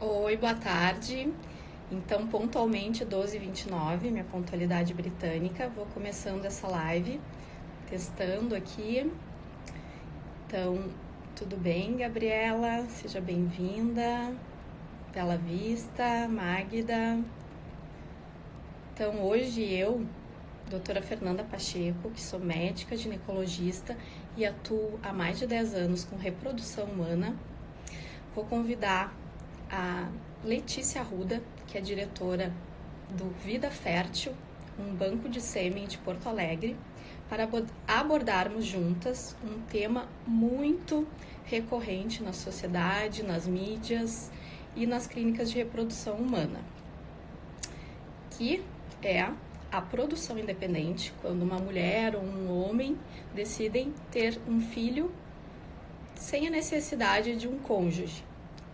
Oi, boa tarde. Então, pontualmente 12h29, minha pontualidade britânica. Vou começando essa live, testando aqui. Então, tudo bem, Gabriela? Seja bem-vinda. Bela Vista, Magda. Então, hoje eu, doutora Fernanda Pacheco, que sou médica ginecologista e atuo há mais de 10 anos com reprodução humana, vou convidar a Letícia Arruda, que é diretora do Vida Fértil, um banco de sêmen de Porto Alegre, para abordarmos juntas um tema muito recorrente na sociedade, nas mídias e nas clínicas de reprodução humana, que é a produção independente, quando uma mulher ou um homem decidem ter um filho sem a necessidade de um cônjuge.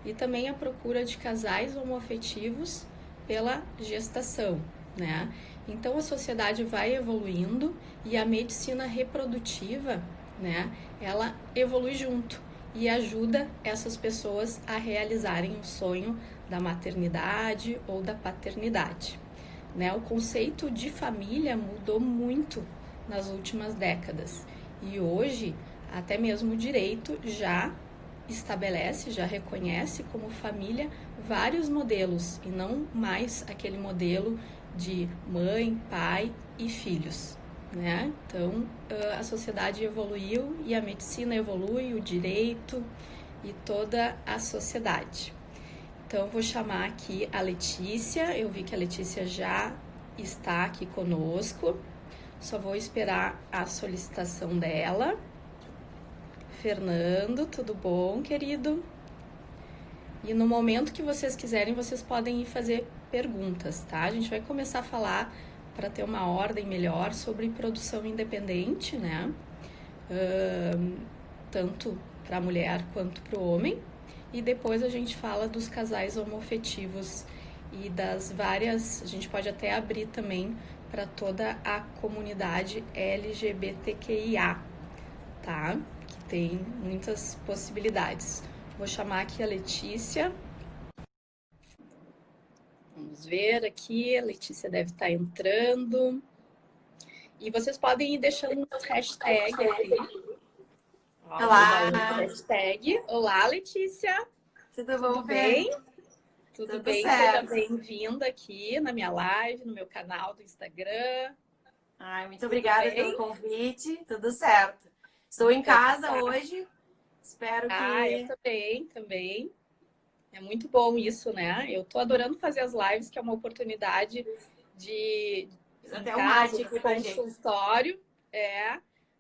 E também a procura de casais homoafetivos pela gestação, né? Então a sociedade vai evoluindo e a medicina reprodutiva, né, ela evolui junto e ajuda essas pessoas a realizarem o sonho da maternidade ou da paternidade, né? O conceito de família mudou muito nas últimas décadas e hoje até mesmo o direito já estabelece, já reconhece como família vários modelos e não mais aquele modelo de mãe, pai e filhos, né? Então, a sociedade evoluiu e a medicina evolui, o direito e toda a sociedade. Então, vou chamar aqui a Letícia. Eu vi que a Letícia já está aqui conosco. Só vou esperar a solicitação dela. Fernando, tudo bom, querido? E no momento que vocês quiserem, vocês podem ir fazer perguntas, tá? A gente vai começar a falar, para ter uma ordem melhor, sobre produção independente, né? Tanto para a mulher quanto para o homem. E depois a gente fala dos casais homoafetivos e das várias... A gente pode até abrir também para toda a comunidade LGBTQIA, tá? Tem muitas possibilidades. Vou chamar aqui a Letícia. Vamos ver aqui, a Letícia deve estar entrando. E vocês podem ir deixando umas hashtags aqui. Olá! Hashtag. Olá, Letícia! Tudo bom, bem? Fê? Tudo bem? Certo. Seja bem-vinda aqui na minha live, no meu canal do Instagram. Ai, muito obrigada pelo convite. Tudo certo. Estou em casa hoje. Espero que... Eu também. É muito bom isso, né? Eu tô adorando fazer as lives, que é uma oportunidade de até um mate aqui pra consultório,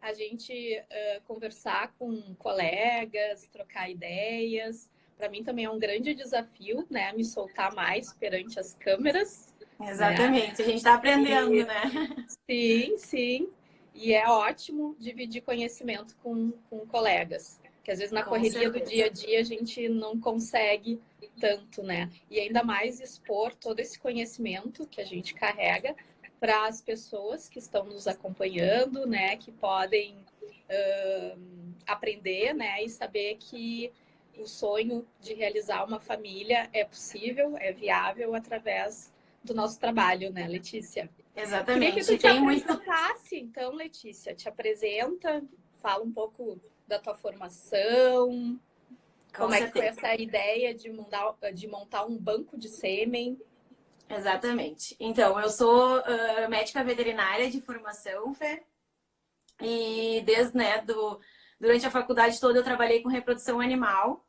a gente conversar com colegas, trocar ideias. Para mim também é um grande desafio, né? Me soltar mais perante as câmeras. Exatamente, né? A gente está aprendendo, né? Sim, sim. E é ótimo dividir conhecimento com colegas. Que às vezes na correria do dia a dia a gente não consegue tanto, né? E ainda mais expor todo esse conhecimento que a gente carrega para as pessoas que estão nos acompanhando, né? Que podem aprender, né? E saber que o sonho de realizar uma família é possível, é viável através do nosso trabalho, né, Letícia? Exatamente. Queria que tu te apresentasse, então, Letícia. Te apresenta, fala um pouco da tua formação, como é que foi essa ideia de montar um banco de sêmen. Exatamente. Então, eu sou médica veterinária de formação, Fê. E desde, durante a faculdade toda eu trabalhei com reprodução animal.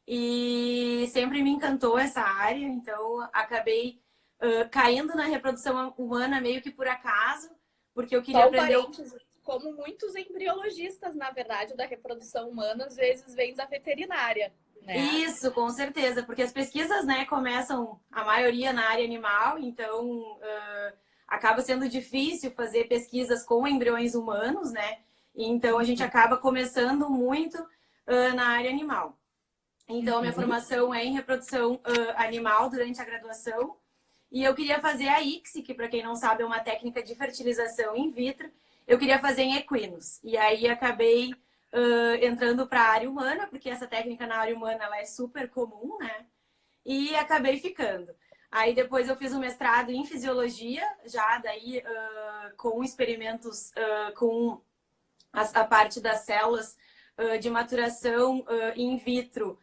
E sempre me encantou essa área, então acabei caindo na reprodução humana meio que por acaso, porque eu queria aprender... Como muitos embriologistas, na verdade, da reprodução humana, às vezes vêm da veterinária, né? Isso, com certeza, porque as pesquisas, né, começam, a maioria na área animal, então acaba sendo difícil fazer pesquisas com embriões humanos, né? Então a gente acaba começando muito na área animal. Então, a minha formação é em reprodução animal durante a graduação. E eu queria fazer a ICSI, que, para quem não sabe, é uma técnica de fertilização in vitro. Eu queria fazer em equinos. E aí, acabei entrando para a área humana, porque essa técnica na área humana ela é super comum, né? e acabei ficando. Aí depois eu fiz um mestrado em fisiologia, já daí com experimentos com a parte das células de maturação in vitro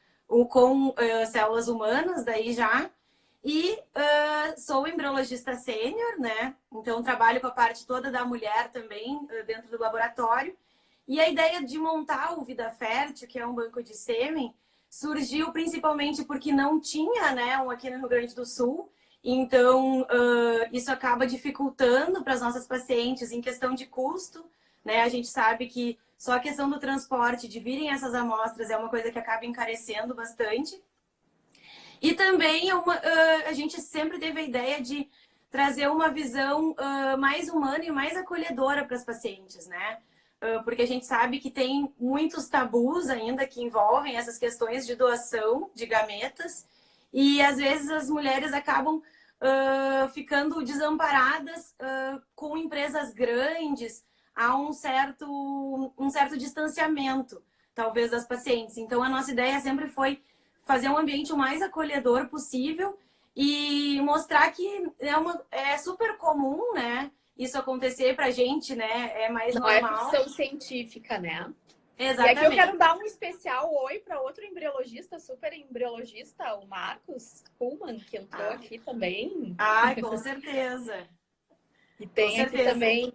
com células humanas, daí já. E sou embriologista sênior, né? Então trabalho com a parte toda da mulher também dentro do laboratório. E a ideia de montar o Vida Fértil, que é um banco de sêmen, surgiu principalmente porque não tinha, né, um aqui no Rio Grande do Sul. Então, isso acaba dificultando para as nossas pacientes em questão de custo, né? A gente sabe que só a questão do transporte, de virem essas amostras, é uma coisa que acaba encarecendo bastante. E também a gente sempre teve a ideia de trazer uma visão mais humana e mais acolhedora para as pacientes, né? Porque a gente sabe que tem muitos tabus ainda que envolvem essas questões de doação de gametas e às vezes as mulheres acabam ficando desamparadas com empresas grandes, há um certo distanciamento, talvez, das pacientes. Então, a nossa ideia sempre foi fazer um ambiente o mais acolhedor possível e mostrar que é super comum, né? Isso acontecer pra gente, né? É mais Não normal. é ficção científica, né? Exatamente. E aqui eu quero dar um especial oi para outro embriologista, super embriologista, o Marcos Kuhlmann, que entrou aqui também. Ai, com certeza. E tem aqui também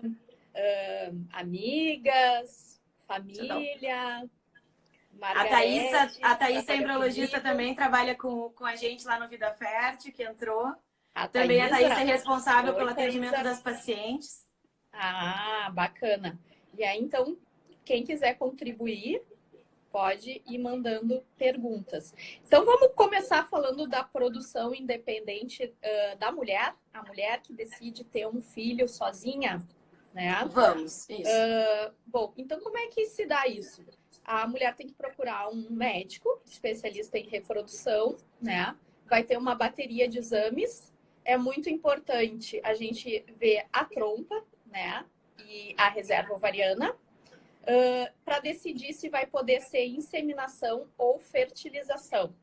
amigas, família. Margarete, a Thaís é embriologista também, trabalha com a gente lá no Vida Fértil, que entrou. Também a Thaís é responsável pelo atendimento das pacientes. Ah, bacana. E aí, então, quem quiser contribuir, pode ir mandando perguntas. Então, vamos começar falando da produção independente da mulher, a mulher que decide ter um filho sozinha, né? Vamos, isso. Bom, então como é que se dá isso? A mulher tem que procurar um médico, especialista em reprodução, né? Vai ter uma bateria de exames. É muito importante a gente ver a trompa, né? E a reserva ovariana, para decidir se vai poder ser inseminação ou fertilização,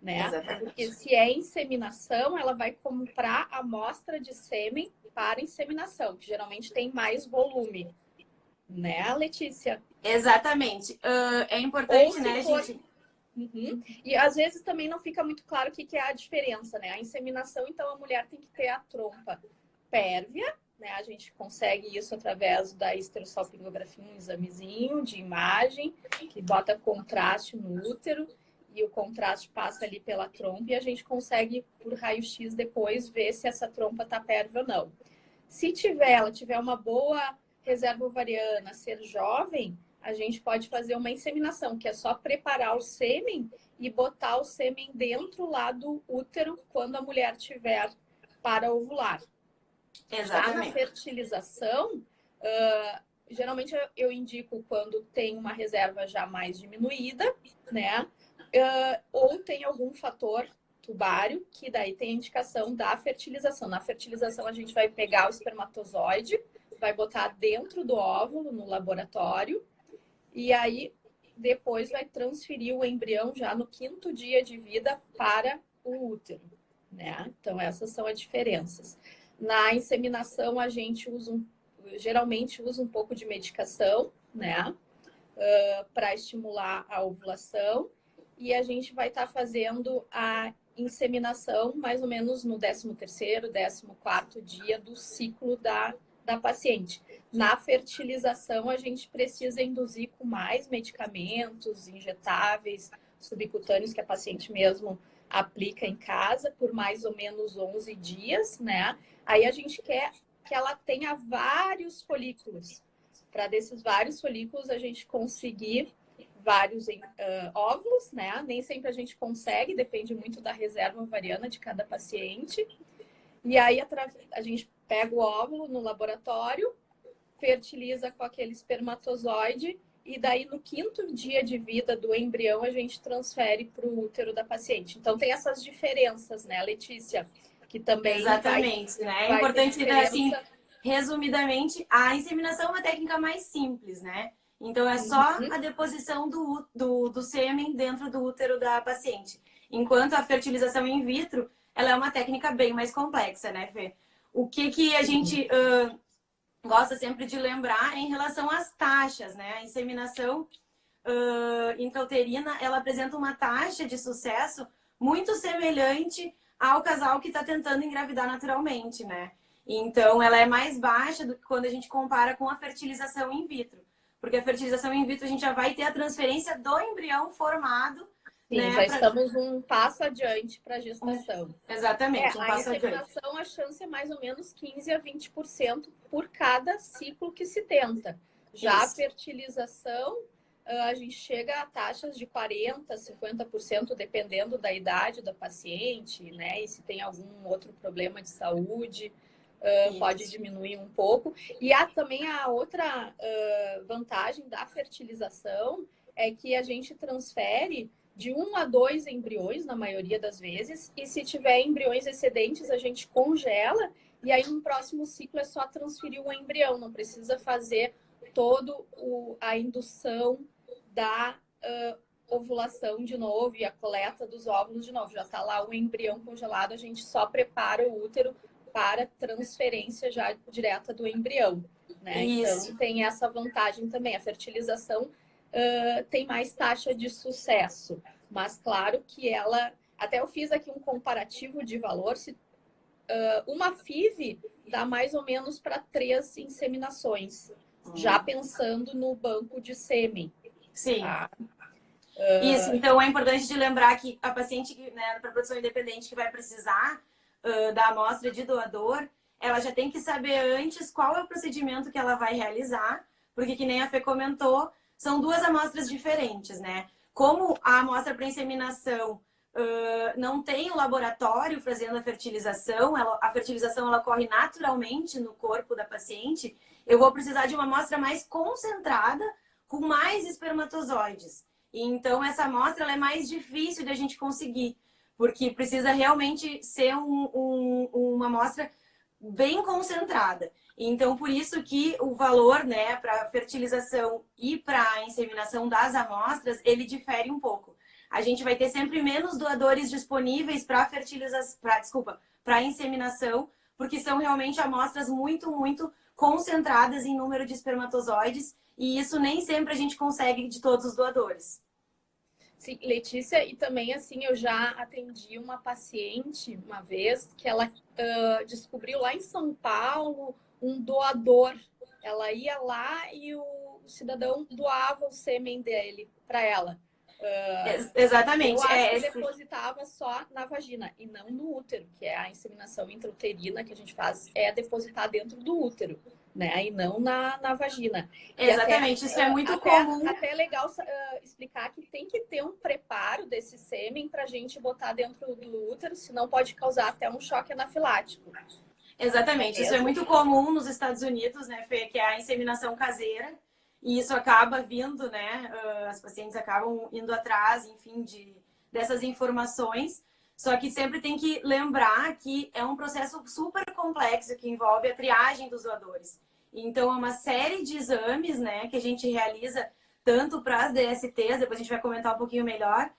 né? Exatamente. Porque se é inseminação, ela vai comprar a amostra de sêmen para inseminação, que geralmente tem mais volume, né, Letícia? Exatamente. É importante, né, gente? Uhum. E às vezes também não fica muito claro o que é a diferença, né? A inseminação, então, a mulher tem que ter a trompa pérvia, né? A gente consegue isso através da esterossalpingografia, um examezinho de imagem que bota contraste no útero e o contraste passa ali pela trompa e a gente consegue, por raio-x, depois ver se essa trompa tá pérvia ou não. Se ela tiver uma boa reserva ovariana, ser jovem, a gente pode fazer uma inseminação, que é só preparar o sêmen e botar o sêmen dentro lá do útero quando a mulher tiver para ovular. Exatamente. Já na fertilização, geralmente eu indico quando tem uma reserva já mais diminuída, né? Ou tem algum fator tubário, que daí tem a indicação da fertilização. Na fertilização, a gente vai pegar o espermatozoide, vai botar dentro do óvulo no laboratório, e aí depois vai transferir o embrião já no 5º dia de vida para o útero, né? Então, essas são as diferenças. Na inseminação, a gente geralmente usa um pouco de medicação, né? Para estimular a ovulação. E a gente vai estar fazendo a inseminação mais ou menos no 13º, 14º dia do ciclo da paciente. Na fertilização, a gente precisa induzir com mais medicamentos injetáveis, subcutâneos, que a paciente mesmo aplica em casa por mais ou menos 11 dias, né? Aí a gente quer que ela tenha vários folículos. Para desses vários folículos a gente conseguir vários óvulos, né? Nem sempre a gente consegue, depende muito da reserva ovariana de cada paciente. E aí a gente pega o óvulo no laboratório, fertiliza com aquele espermatozoide e daí no 5º dia de vida do embrião a gente transfere para o útero da paciente. Então tem essas diferenças, né, Letícia? Que também exatamente, né? É importante dizer assim, resumidamente, a inseminação é uma técnica mais simples, né? Então é só a deposição do sêmen dentro do útero da paciente. enquanto a fertilização in vitro, ela é uma técnica bem mais complexa, né, Fê? O que a gente gosta sempre de lembrar em relação às taxas, né? A inseminação intrauterina, ela apresenta uma taxa de sucesso muito semelhante ao casal que está tentando engravidar naturalmente, né? Então, ela é mais baixa do que quando a gente compara com a fertilização in vitro. Porque a fertilização in vitro, a gente já vai ter a transferência do embrião formado. Sim, né, já estamos um passo adiante para a gestação. Exatamente, um passo adiante. A inseminação, a chance é mais ou menos 15 a 20% por cada ciclo que se tenta. Já a fertilização, a gente chega a taxas de 40%, 50%, dependendo da idade da paciente, né? E se tem algum outro problema de saúde, pode diminuir um pouco. E há também a outra vantagem da fertilização é que a gente transfere de 1 a 2 embriões, na maioria das vezes, e se tiver embriões excedentes, a gente congela, e aí no próximo ciclo é só transferir o embrião, não precisa fazer toda a indução da ovulação de novo e a coleta dos óvulos de novo. Já está lá o embrião congelado, a gente só prepara o útero para transferência já direta do embrião, né? Então tem essa vantagem também. A fertilização tem mais taxa de sucesso, mas claro que ela... Até eu fiz aqui um comparativo de valor. Uma FIV dá mais ou menos para 3 inseminações, já pensando no banco de sêmen. Sim. Tá? Isso, então é importante de lembrar que a paciente, né, para produção independente que vai precisar da amostra de doador, ela já tem que saber antes qual é o procedimento que ela vai realizar, porque que nem a Fê comentou, são 2 amostras diferentes, né? Como a amostra para inseminação não tem o laboratório fazendo a fertilização, a fertilização ela ocorre naturalmente no corpo da paciente, eu vou precisar de uma amostra mais concentrada, com mais espermatozoides. E então, essa amostra ela é mais difícil de a gente conseguir, porque precisa realmente ser uma amostra bem concentrada. Então, por isso que o valor, né, para fertilização e para inseminação das amostras, ele difere um pouco. A gente vai ter sempre menos doadores disponíveis para para inseminação, porque são realmente amostras muito, muito concentradas em número de espermatozoides, e isso nem sempre a gente consegue de todos os doadores. Sim, Letícia, e também assim, eu já atendi uma paciente uma vez que ela descobriu lá em São Paulo um doador. Ela ia lá e o cidadão doava o sêmen dele para ela. Exatamente. Eu acho que depositava só na vagina e não no útero, que é a inseminação intrauterina que a gente faz, é depositar dentro do útero, né? E não na vagina. Exatamente, isso é muito comum. Até é legal explicar que tem que ter um preparo desse sêmen para a gente botar dentro do útero, senão pode causar até um choque anafilático. Exatamente, isso é muito comum nos Estados Unidos, né, Fê, que é a inseminação caseira. E isso acaba vindo, né? As pacientes acabam indo atrás, enfim, dessas informações. Só que sempre tem que lembrar que é um processo super complexo que envolve a triagem dos doadores. Então, é uma série de exames, né, que a gente realiza tanto para as DSTs, depois a gente vai comentar um pouquinho melhor,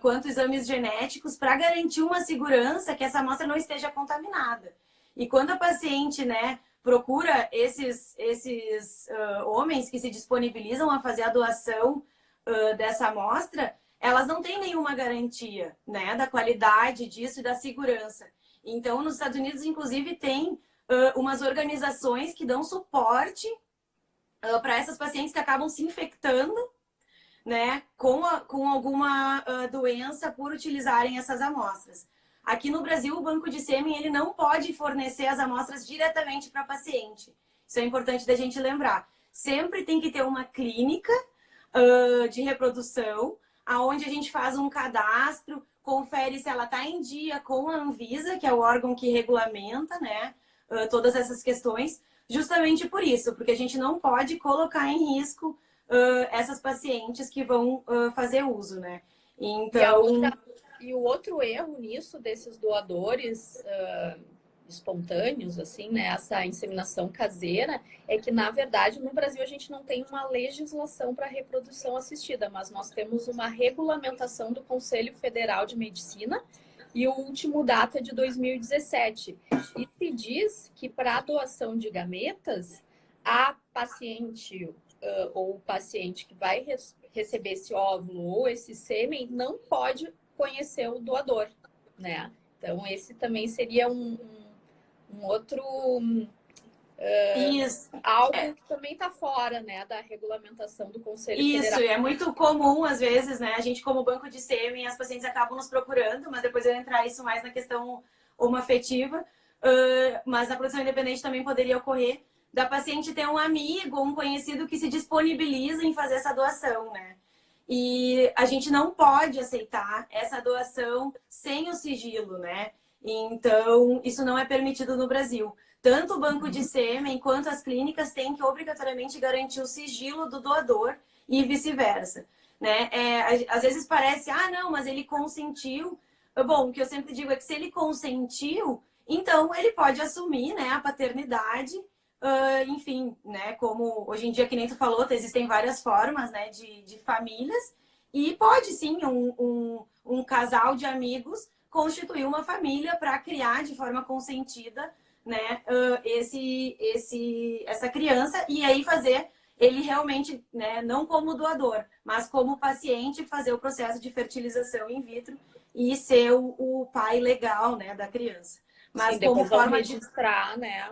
quanto exames genéticos, para garantir uma segurança que essa amostra não esteja contaminada. E quando a paciente, né, procura esses homens que se disponibilizam a fazer a doação dessa amostra, elas não têm nenhuma garantia, né, da qualidade disso e da segurança. Então, nos Estados Unidos, inclusive, tem umas organizações que dão suporte para essas pacientes que acabam se infectando, né, com alguma doença por utilizarem essas amostras. Aqui no Brasil, o banco de sêmen ele não pode fornecer as amostras diretamente para a paciente. Isso é importante da gente lembrar. Sempre tem que ter uma clínica de reprodução, aonde a gente faz um cadastro, confere se ela está em dia com a Anvisa, que é o órgão que regulamenta, né, todas essas questões, justamente por isso, porque a gente não pode colocar em risco essas pacientes que vão fazer uso, né? Então... E o outro erro nisso, desses doadores espontâneos, assim, né? Essa inseminação caseira, é que, na verdade, no Brasil a gente não tem uma legislação para reprodução assistida, mas nós temos uma regulamentação do Conselho Federal de Medicina e o último data é de 2017. E se diz que para a doação de gametas, a paciente ou o paciente que vai receber esse óvulo ou esse sêmen não pode conhecer o doador, né? Então, esse também seria um outro Isso. algo que também está fora, né, da regulamentação do Conselho Isso, Federal. é muito comum, às vezes, né? A gente, como banco de sêmen, as pacientes acabam nos procurando, mas depois eu vou entrar isso mais na questão homoafetiva. Mas na produção independente também poderia ocorrer da paciente ter um amigo ou um conhecido que se disponibiliza em fazer essa doação, né? E a gente não pode aceitar essa doação sem o sigilo, né? Então, isso não é permitido no Brasil. Tanto o banco de sêmen quanto as clínicas têm que obrigatoriamente garantir o sigilo do doador e vice-versa, né? Às vezes parece, não, mas ele consentiu. Bom, o que eu sempre digo é que se ele consentiu, então ele pode assumir, né, a paternidade, enfim, né, como hoje em dia, que nem tu falou, existem várias formas, né, de famílias, e pode sim um casal de amigos constituir uma família para criar de forma consentida, né, essa criança, e aí fazer ele realmente, né, não como doador, mas como paciente, fazer o processo de fertilização in vitro e ser o pai legal, né, da criança. Mas sim, como forma de registrar, né,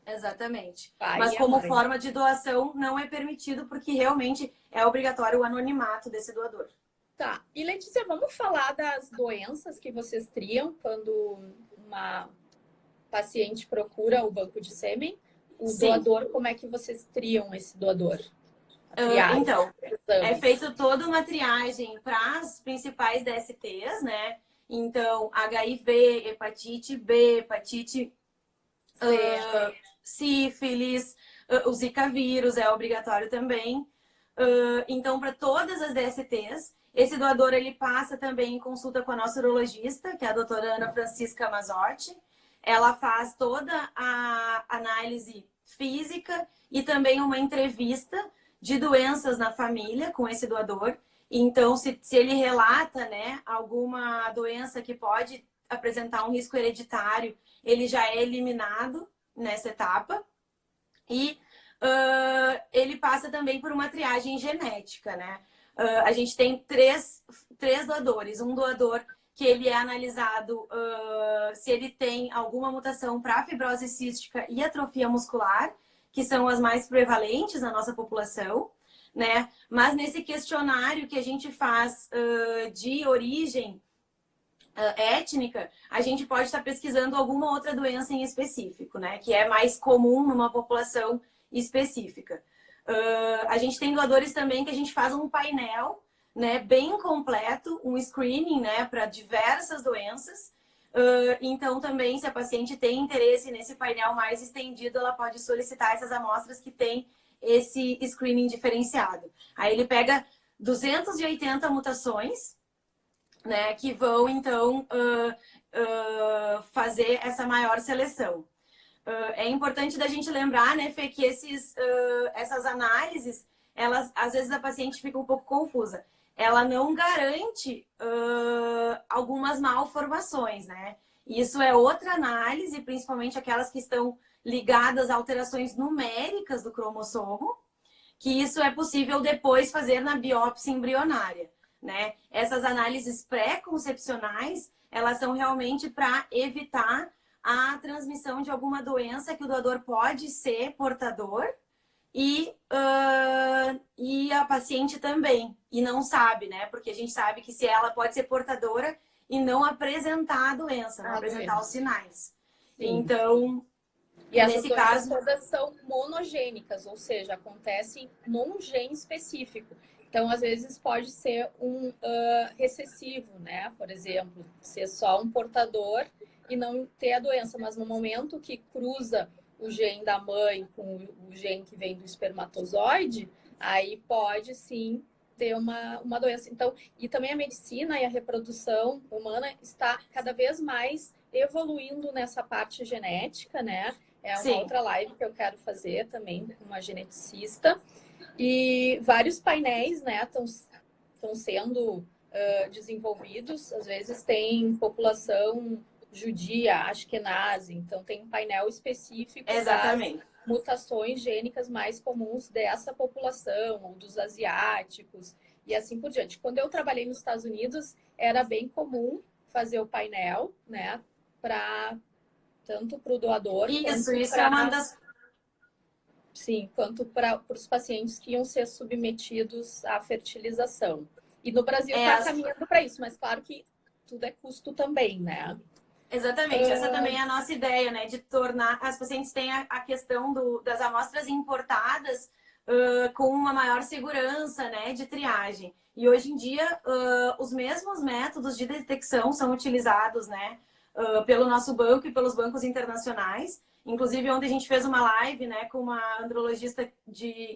exatamente. pai Mas e a como mãe. forma de doação não é permitido, porque realmente é obrigatório o anonimato desse doador. Tá. E Letícia, vamos falar das doenças que vocês triam quando uma paciente procura o banco de sêmen? O Sim. doador, como é que vocês triam esse doador? Então, é feito toda uma triagem para as principais DSTs, né? Então, HIV, hepatite B, hepatite sífilis, o Zika vírus é obrigatório também. Então, para todas as DSTs, esse doador ele passa também em consulta com a nossa urologista, que é a doutora Ana Francisca Mazotti. Ela faz toda a análise física e também uma entrevista de doenças na família com esse doador. Então, se ele relata, né, alguma doença que pode apresentar um risco hereditário, ele já é eliminado nessa etapa. E ele passa também por uma triagem genética, né? A gente tem três doadores. Um doador que ele é analisado se ele tem alguma mutação para fibrose cística e atrofia muscular, que são as mais prevalentes na nossa população, né? Mas nesse questionário que a gente faz de origem étnica, a gente pode estar pesquisando alguma outra doença em específico, né? Que é mais comum numa população específica. A gente tem doadores também que a gente faz um painel, né, bem completo, um screening, né, para diversas doenças. Então, também, se a paciente tem interesse nesse painel mais estendido, ela pode solicitar essas amostras que tem esse screening diferenciado. Aí ele pega 280 mutações, né, que vão, então, fazer essa maior seleção. É importante da gente lembrar, né, Fê, que essas análises, elas, às vezes a paciente fica um pouco confusa. Ela não garante algumas malformações, né? Isso é outra análise, principalmente aquelas que estão ligadas a alterações numéricas do cromossomo, que isso é possível depois fazer na biópsia embrionária, né? Essas análises pré-concepcionais, elas são realmente para evitar a transmissão de alguma doença que o doador pode ser portador e a paciente também, e não sabe, né? Porque a gente sabe que se ela pode ser portadora e não apresentar a doença, não apresentar os sinais. Sim. Então, e nesse caso, todas são monogênicas, ou seja, acontecem num gene específico. Então, às vezes, pode ser um recessivo, né? Por exemplo, ser só um portador e não ter a doença. Mas no momento que cruza o gene da mãe com o gene que vem do espermatozoide, aí pode sim ter uma doença. Então, e também a medicina e a reprodução humana está cada vez mais evoluindo nessa parte genética, né? É uma outra live que eu quero fazer também com uma geneticista. E vários painéis, né, estão sendo desenvolvidos. Às vezes tem população judia, ashkenazi, então tem um painel específico das mutações gênicas mais comuns dessa população, ou dos asiáticos, e assim por diante. Quando eu trabalhei nos Estados Unidos, era bem comum fazer o painel, né, tanto para o doador isso é uma das... Sim, quanto para os pacientes que iam ser submetidos à fertilização. E no Brasil está caminhando para isso, mas claro que tudo é custo também, né? Exatamente, essa também é a nossa ideia, né? De tornar... As pacientes têm a questão das amostras importadas com uma maior segurança, né? De triagem. E hoje em dia, os mesmos métodos de detecção são utilizados, né? Pelo nosso banco e pelos bancos internacionais. Inclusive, ontem a gente fez uma live, né, com uma andrologista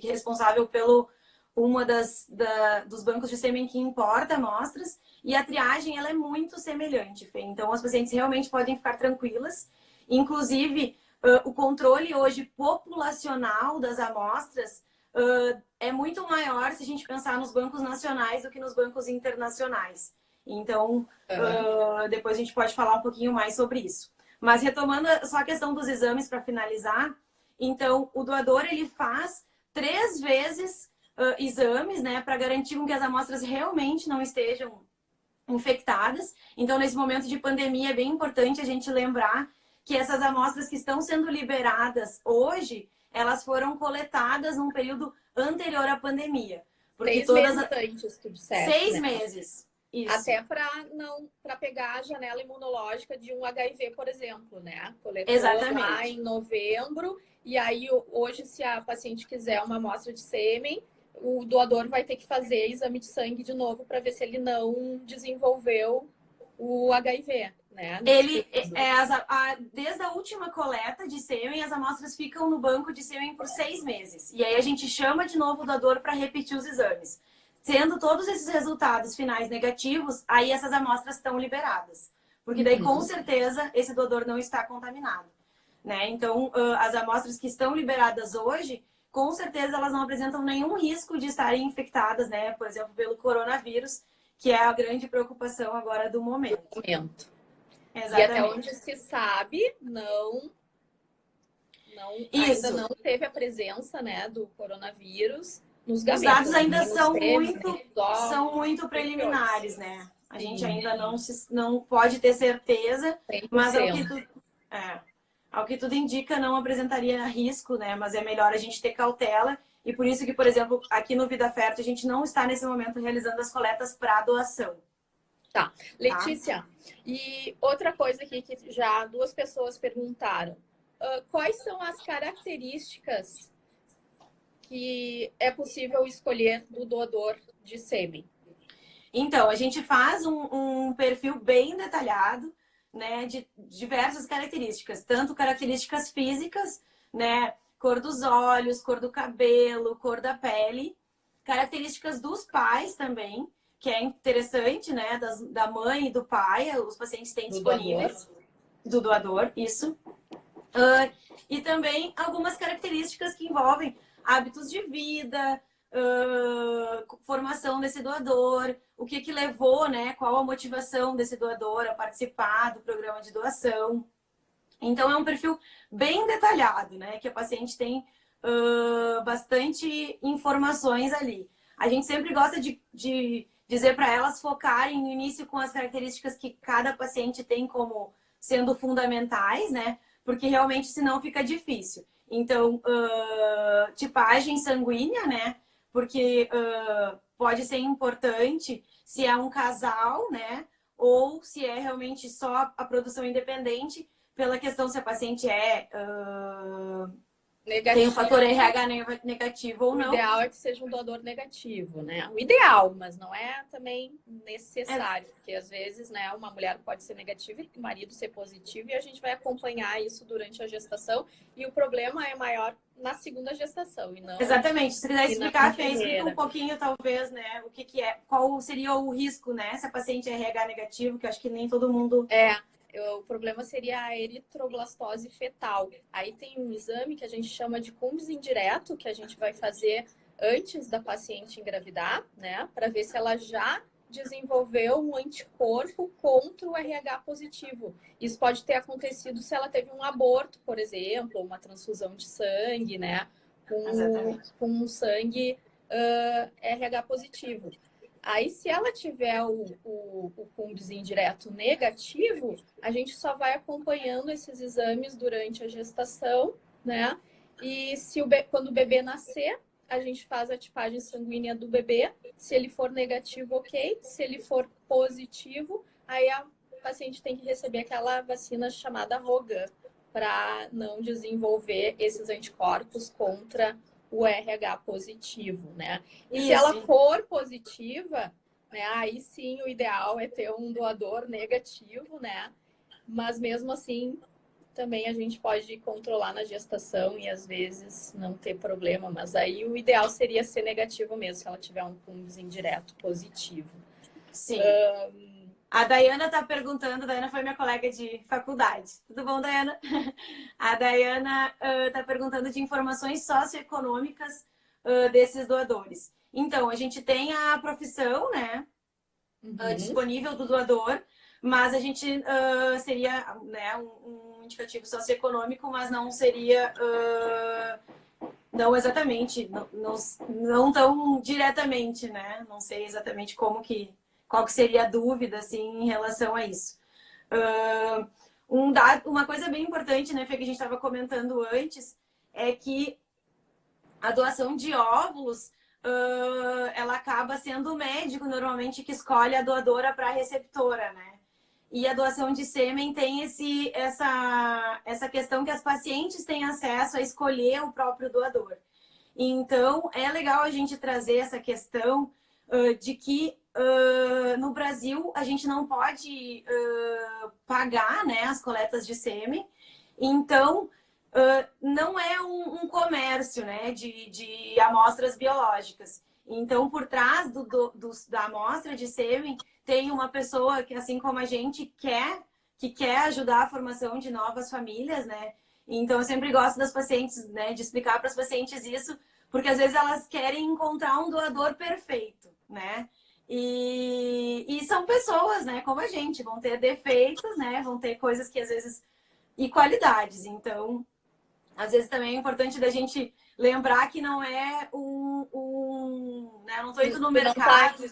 responsável pelo dos bancos de sêmen que importa amostras, e a triagem ela é muito semelhante, Fê. Então, as pacientes realmente podem ficar tranquilas. Inclusive, o controle hoje populacional das amostras é muito maior se a gente pensar nos bancos nacionais do que nos bancos internacionais. Então, depois a gente pode falar um pouquinho mais sobre isso. Mas retomando só a questão dos exames para finalizar, então o doador ele faz 3 vezes exames, né, para garantir que as amostras realmente não estejam infectadas. Então, nesse momento de pandemia, é bem importante a gente lembrar que essas amostras que estão sendo liberadas hoje, elas foram coletadas num período anterior à pandemia. Porque 6 meses antes, tu disseste, 6 meses. Isso. Até para pegar a janela imunológica de um HIV, por exemplo, né? Coletou lá em novembro, e aí hoje, se a paciente quiser uma amostra de sêmen, o doador vai ter que fazer exame de sangue de novo para ver se ele não desenvolveu o HIV, né? Desde a última coleta de sêmen, as amostras ficam no banco de sêmen por 6 meses. E aí a gente chama de novo o doador para repetir os exames. Sendo todos esses resultados finais negativos, aí essas amostras estão liberadas. Porque daí, com certeza, esse doador não está contaminado, né? Então, as amostras que estão liberadas hoje, com certeza elas não apresentam nenhum risco de estarem infectadas, né? Por exemplo, pelo coronavírus, que é a grande preocupação agora do momento. Exatamente. E até onde se sabe, ainda não teve a presença, né, do coronavírus. Os dados ainda são muito preliminares, né? A gente ainda não pode ter certeza, 100%. Mas ao que tudo indica, não apresentaria risco, né? Mas é melhor a gente ter cautela. E por isso que, por exemplo, aqui no Vida Fértil, a gente não está nesse momento realizando as coletas para doação. Tá. Letícia, e outra coisa aqui que já 2 pessoas perguntaram. Quais são as características que é possível escolher do doador de sêmen? Então, a gente faz um perfil bem detalhado, né, de diversas características, tanto características físicas, né, cor dos olhos, cor do cabelo, cor da pele, características dos pais também, que é interessante, né, da mãe e do pai, os pacientes têm disponíveis, do doador, isso. E também algumas características que envolvem hábitos de vida, formação desse doador, o que levou, né? Qual a motivação desse doador a participar do programa de doação. Então, é um perfil bem detalhado, né? Que a paciente tem bastante informações ali. A gente sempre gosta de dizer para elas focarem no início com as características que cada paciente tem como sendo fundamentais, né? Porque realmente, senão, fica difícil. Então, tipagem sanguínea, né? Porque pode ser importante se é um casal, né? Ou se é realmente só a produção independente, pela questão se a paciente tem o fator RH negativo ou não. O ideal é que seja um doador negativo, né? O ideal, mas não é também necessário, porque às vezes, né, uma mulher pode ser negativa e o marido ser positivo, e a gente vai acompanhar isso durante a gestação, e o problema é maior na segunda gestação e não. Exatamente. Se quiser explicar, explica um pouquinho, talvez, né, o que é, qual seria o risco, né, se a paciente é RH negativo, que eu acho que nem todo mundo O problema seria a eritroblastose fetal. Aí tem um exame que a gente chama de Cumbres indireto, que a gente vai fazer antes da paciente engravidar, né? Para ver se ela já desenvolveu um anticorpo contra o RH positivo. Isso pode ter acontecido se ela teve um aborto, por exemplo, uma transfusão de sangue, né? Com um sangue RH positivo. Aí, se ela tiver o Cumbres indireto negativo, a gente só vai acompanhando esses exames durante a gestação, né? E se quando o bebê nascer, a gente faz a tipagem sanguínea do bebê. Se ele for negativo, ok. Se ele for positivo, aí a paciente tem que receber aquela vacina chamada Rogan para não desenvolver esses anticorpos contra o RH positivo, né? E se ela for positiva, né, aí sim o ideal é ter um doador negativo, né? Mas mesmo assim, também a gente pode controlar na gestação e às vezes não ter problema, mas aí o ideal seria ser negativo mesmo, se ela tiver um Cumbres indireto positivo. Sim. A Dayana está perguntando, a Dayana foi minha colega de faculdade. Tudo bom, Dayana? A Dayana está perguntando de informações socioeconômicas desses doadores. Então, a gente tem a profissão, né, disponível do doador, mas a gente seria, né, um indicativo socioeconômico, mas não seria, não exatamente, não tão diretamente, né? Não sei exatamente qual que seria a dúvida, assim, em relação a isso. Uma coisa bem importante, né, Fê, que a gente estava comentando antes, é que a doação de óvulos, ela acaba sendo o médico, normalmente, que escolhe a doadora para a receptora, né? E a doação de sêmen tem essa questão que as pacientes têm acesso a escolher o próprio doador. Então, é legal a gente trazer essa questão de que no Brasil a gente não pode pagar, né, as coletas de sêmen. Então, não é um comércio, né, de amostras biológicas. Então, por trás da amostra de sêmen, tem uma pessoa que, assim como a gente, que quer ajudar a formação de novas famílias, né? Então, eu sempre gosto das pacientes, né, de explicar para as pacientes isso, porque às vezes elas querem encontrar um doador perfeito, né? E são pessoas, né, como a gente, vão ter defeitos, né? Vão ter coisas que às vezes... e qualidades. Então, às vezes também é importante da gente lembrar que não é né? Eu não estou indo no mercado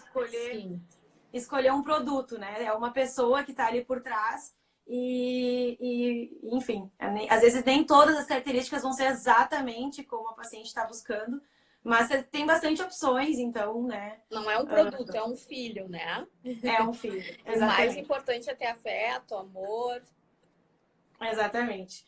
escolher um produto, né? É uma pessoa que está ali por trás enfim, às vezes nem todas as características vão ser exatamente como a paciente está buscando, mas tem bastante opções, então, né? Não é um produto, é um filho, né? É um filho, exatamente. O mais importante é ter afeto, amor. Exatamente.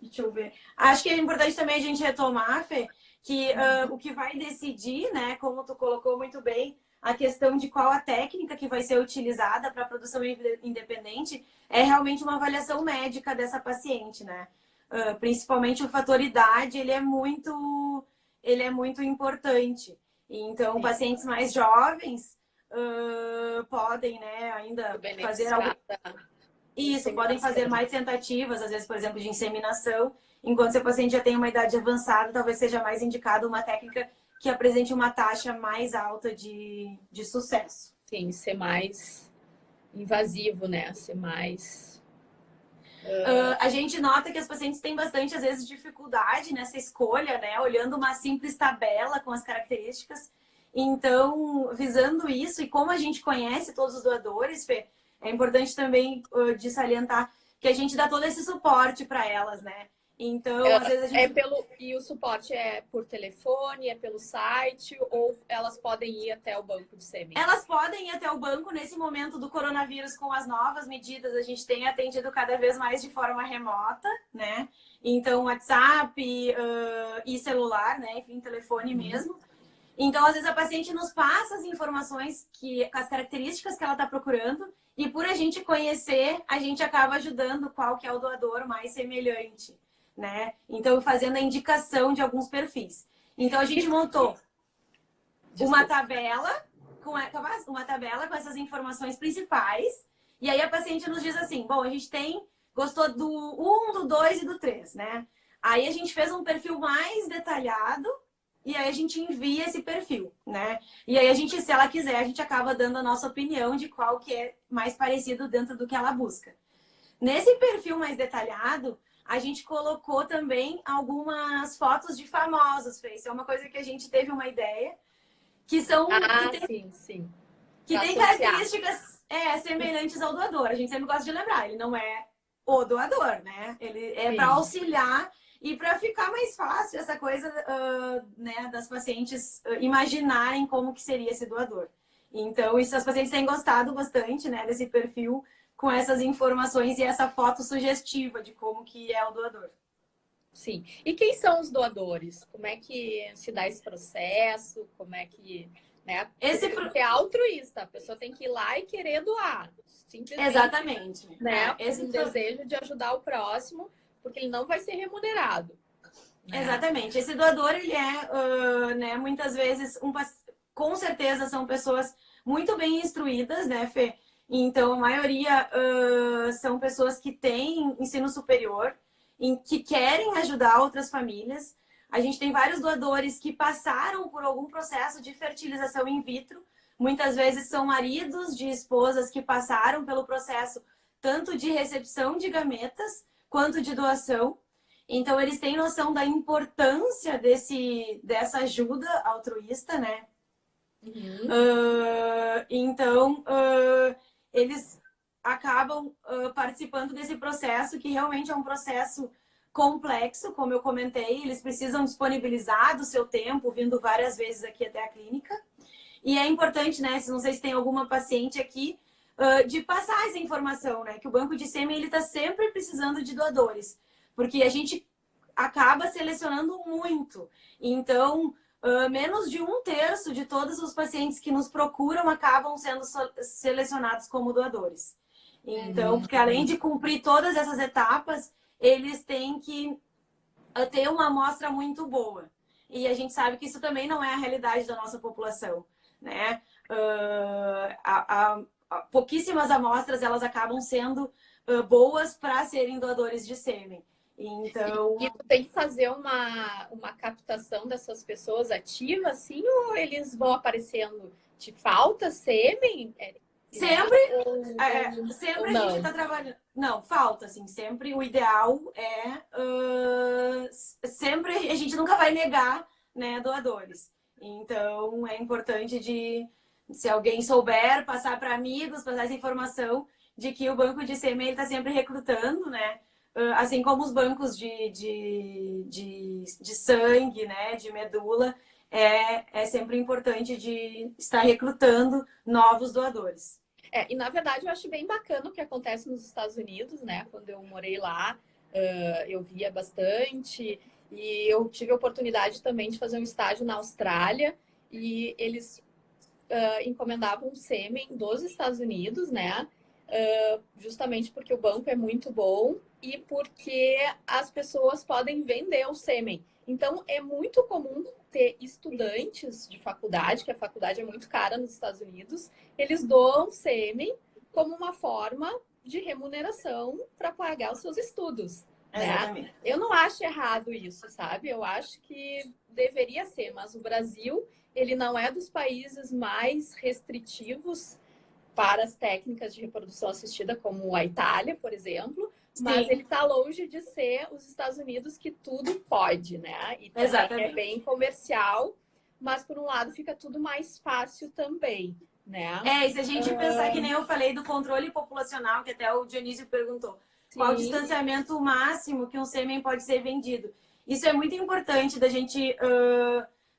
Deixa eu ver. Acho que é importante também a gente retomar, Fê, que o que vai decidir, né, como tu colocou muito bem, a questão de qual a técnica que vai ser utilizada para a produção independente é realmente uma avaliação médica dessa paciente, né? Principalmente o fator idade, ele é muito importante. Então, pacientes mais jovens podem, né, ainda fazer algo... Isso, podem fazer mais tentativas, às vezes, por exemplo, de inseminação, enquanto se o paciente já tem uma idade avançada, talvez seja mais indicado uma técnica que apresente uma taxa mais alta de sucesso. Sim, ser mais invasivo, né? Ser mais... A gente nota que as pacientes têm bastante, às vezes, dificuldade nessa escolha, né? Olhando uma simples tabela com as características. Então, visando isso, e como a gente conhece todos os doadores, Fê, é importante também de salientar que a gente dá todo esse suporte para elas, né? Então, às vezes a gente... E o suporte é por telefone, é pelo site, ou elas podem ir até o banco de sêmen? Elas podem ir até o banco. Nesse momento do coronavírus, com as novas medidas, a gente tem atendido cada vez mais de forma remota, né? Então, WhatsApp e celular, né? Enfim, telefone mesmo. Então, às vezes a paciente nos passa as informações, com as características que ela está procurando, e por a gente conhecer, a gente acaba ajudando qual que é o doador mais semelhante, né? Então, fazendo a indicação de alguns perfis. Então, a gente montou uma tabela com essas informações principais, E aí a paciente nos diz assim, bom, a gente gostou do 1, do 2 e do 3, né? Aí a gente fez um perfil mais detalhado e aí a gente envia esse perfil, né? E aí a gente, se ela quiser, a gente acaba dando a nossa opinião de qual que é mais parecido dentro do que ela busca. Nesse perfil mais detalhado, a gente colocou também algumas fotos de famosos, Fê. Isso é uma coisa que a gente teve uma ideia, que são sim. que Pra tem associar. características semelhantes ao doador. A gente sempre gosta de lembrar, ele não é o doador, né? Ele é para auxiliar e para ficar mais fácil essa coisa né, das pacientes imaginarem como que seria esse doador. Então, isso as pacientes têm gostado bastante, né, desse perfil com essas informações e essa foto sugestiva de como que é o doador. Sim. E quem são os doadores? Como é que se dá esse processo? Como é que, né? Porque é altruísta, a pessoa tem que ir lá e querer doar. Simplesmente, exatamente. né? Um desejo de ajudar o próximo, porque ele não vai ser remunerado. Né? Exatamente. Esse doador, ele é, né, muitas vezes, com certeza são pessoas muito bem instruídas, né, Fê? Então, a maioria são pessoas que têm ensino superior, que querem ajudar outras famílias. A gente tem vários doadores que passaram por algum processo de fertilização in vitro. Muitas vezes são maridos de esposas que passaram pelo processo tanto de recepção de gametas quanto de doação. Então, eles têm noção da importância dessa ajuda altruísta, né? Uhum. Então, eles acabam participando desse processo, que realmente é um processo complexo, como eu comentei. Eles precisam disponibilizar do seu tempo, vindo várias vezes aqui até a clínica. E é importante, né? Não sei se tem alguma paciente aqui, de passar essa informação, né? Que o banco de sêmen, ele está sempre precisando de doadores. Porque a gente acaba selecionando muito. Então, menos de 1/3 de todos os pacientes que nos procuram acabam sendo selecionados como doadores. Então, porque além de cumprir todas essas etapas, eles têm que ter uma amostra muito boa. E a gente sabe que isso também não é a realidade da nossa população, né? Pouquíssimas amostras, elas acabam sendo boas para serem doadores de sêmen. Então... E tu tem que fazer uma captação dessas pessoas ativa, assim, ou eles vão aparecendo? Te falta sêmen? Sempre, ou a não? gente está trabalhando. Não, falta, assim, sempre o ideal é. Sempre a gente nunca vai negar, né, doadores. Então é importante se alguém souber, passar para amigos, passar essa informação de que o banco de sêmen está sempre recrutando, né? Assim como os bancos de sangue, né, de medula, é sempre importante de estar recrutando novos doadores. E na verdade eu acho bem bacana o que acontece nos Estados Unidos, né? Quando eu morei lá, eu via bastante e eu tive a oportunidade também de fazer um estágio na Austrália e eles encomendavam sêmen dos Estados Unidos, né? Justamente porque o banco é muito bom e porque as pessoas podem vender o sêmen. Então, é muito comum ter estudantes de faculdade, que a faculdade é muito cara nos Estados Unidos, eles doam sêmen como uma forma de remuneração para pagar os seus estudos. Né? Eu não acho errado isso, sabe? Eu acho que deveria ser, mas o Brasil, ele não é dos países mais restritivos para as técnicas de reprodução assistida, como a Itália, por exemplo, mas Sim. ele está longe de ser os Estados Unidos, que tudo pode, né? E também é bem comercial, mas por um lado fica tudo mais fácil também, né? E se a gente pensar que nem eu falei do controle populacional, que até o Dionísio perguntou, Sim. qual o distanciamento máximo que um sêmen pode ser vendido? Isso é muito importante da gente